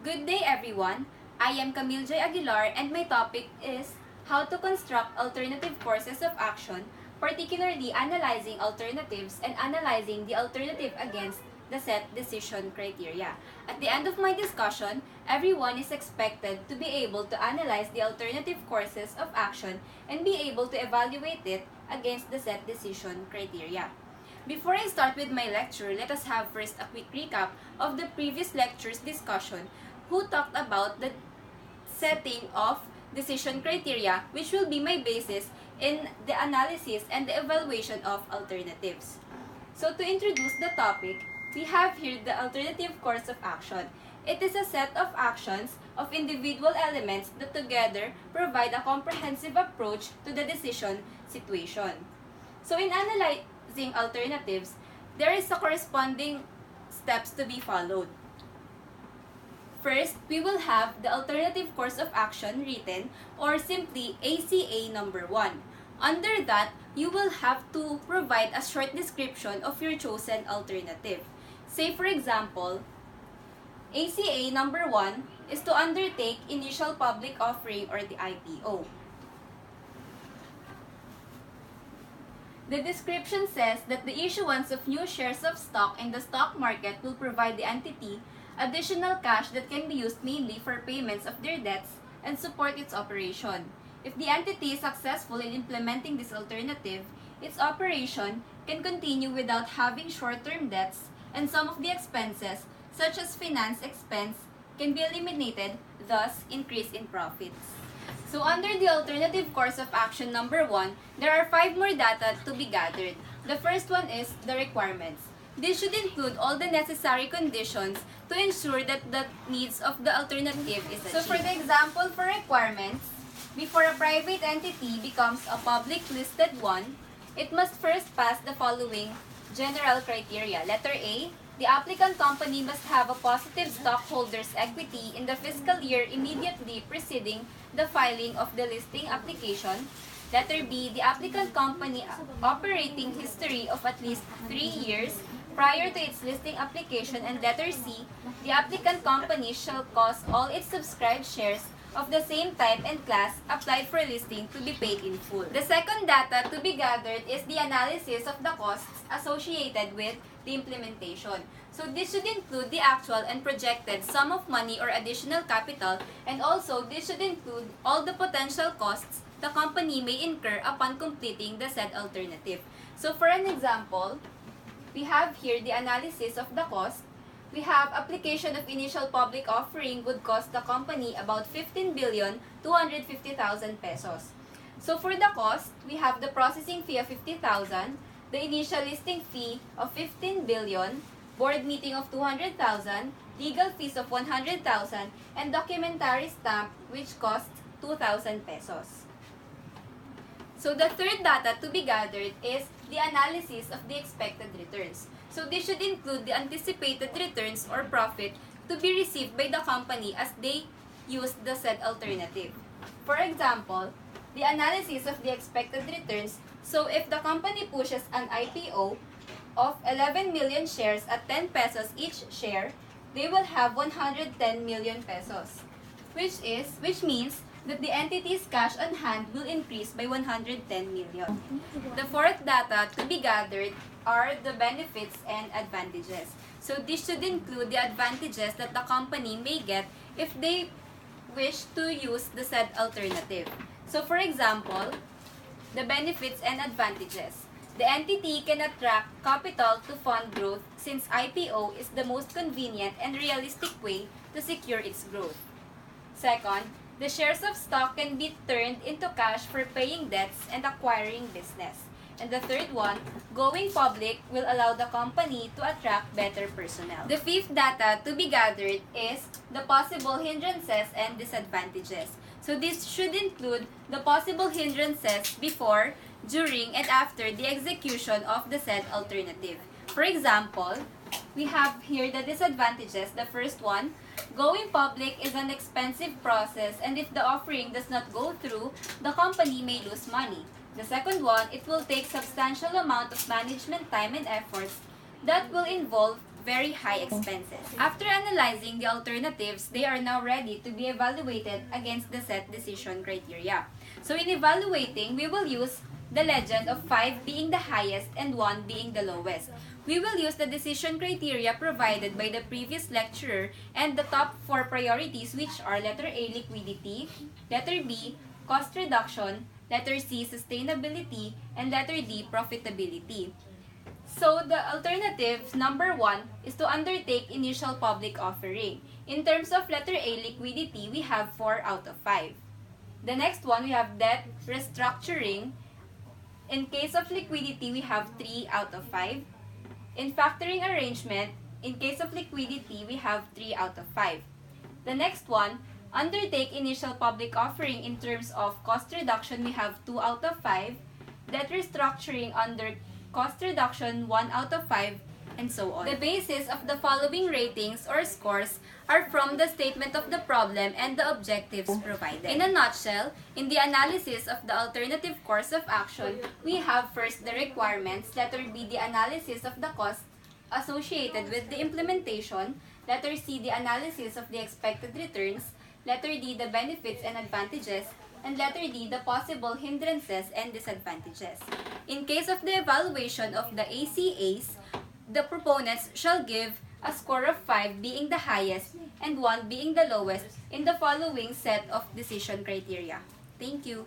Good day everyone! I am Camille J. Aguilar and my topic is how to construct alternative courses of action, particularly analyzing alternatives and analyzing the alternative against the set decision criteria. At the end of my discussion, everyone is expected to be able to analyze the alternative courses of action and be able to evaluate it against the set decision criteria. Before I start with my lecture, let us have first a quick recap of the previous lecture's discussion who talked about the setting of decision criteria, which will be my basis in the analysis and the evaluation of alternatives. So to introduce the topic, we have here the alternative course of action. It is a set of actions of individual elements that together provide a comprehensive approach to the decision situation. So in analyzing alternatives, there is a corresponding steps to be followed. First, we will have the alternative course of action written, or simply ACA number 1. Under that, you will have to provide a short description of your chosen alternative. Say for example, ACA number 1 is to undertake initial public offering or the IPO. The description says that the issuance of new shares of stock in the stock market will provide the entity additional cash that can be used mainly for payments of their debts and support its operation. If the entity is successful in implementing this alternative, its operation can continue without having short-term debts, and some of the expenses, such as finance expense, can be eliminated, thus increase in profits. So under the alternative course of action number 1, there are 5 more data to be gathered. The first one is the requirements. This should include all the necessary conditions to ensure that the needs of the alternative is achieved. So for the example for requirements, before a private entity becomes a public listed one, it must first pass the following general criteria. Letter A, the applicant company must have a positive stockholders' equity in the fiscal year immediately preceding the filing of the listing application. Letter B, the applicant company operating history of at least 3 years prior to its listing application. And letter C, the applicant company shall cause all its subscribed shares of the same type and class applied for listing to be paid in full. The second data to be gathered is the analysis of the costs associated with the implementation. So this should include the actual and projected sum of money or additional capital, and also this should include all the potential costs the company may incur upon completing the said alternative. So for an example, we have here the analysis of the cost. We have application of initial public offering would cost the company about 15,250,000 pesos. So for the cost, we have the processing fee of 50,000, the initial listing fee of 15 billion, board meeting of 200,000, legal fees of 100,000, and documentary stamp which costs 2,000 pesos. So the third data to be gathered is the analysis of the expected returns. So this should include the anticipated returns or profit to be received by the company as they use the said alternative. For example, the analysis of the expected returns. So if the company pushes an IPO of 11 million shares at 10 pesos each share, they will have 110 million pesos, which means that the entity's cash on hand will increase by 110 million. The fourth data to be gathered are the benefits and advantages. So this should include the advantages that the company may get if they wish to use the said alternative. So for example, the benefits and advantages. The entity can attract capital to fund growth since IPO is the most convenient and realistic way to secure its growth. Second, the shares of stock can be turned into cash for paying debts and acquiring business. And the third one, going public will allow the company to attract better personnel. The fifth data to be gathered is the possible hindrances and disadvantages. So this should include the possible hindrances before, during, and after the execution of the said alternative. For example, we have here the disadvantages. The first one, going public is an expensive process, and if the offering does not go through, the company may lose money. The second one, it will take substantial amount of management time and efforts that will involve very high expenses. After analyzing the alternatives, they are now ready to be evaluated against the set decision criteria. So in evaluating, we will use the legend of 5 being the highest and 1 being the lowest. We will use the decision criteria provided by the previous lecturer and the top 4 priorities, which are letter A, liquidity, letter B, cost reduction, letter C, sustainability, and letter D, profitability. So the alternative number 1 is to undertake initial public offering. In terms of letter A, liquidity, we have 4 out of 5. The next one, we have debt restructuring. In case of liquidity, we have 3 out of 5. In factoring arrangement, in case of liquidity, we have 3 out of 5. The next one, undertake initial public offering. In terms of cost reduction, we have 2 out of 5. Debt restructuring under cost reduction, 1 out of 5, and so on. The basis of the following ratings or scores are from the statement of the problem and the objectives provided. In a nutshell, in the analysis of the alternative course of action, we have first the requirements, letter B, the analysis of the cost associated with the implementation, letter C, the analysis of the expected returns, letter D, the benefits and advantages, and letter D, the possible hindrances and disadvantages. In case of the evaluation of the ACAs, the proponents shall give a score of 5 being the highest and 1 being the lowest in the following set of decision criteria. Thank you.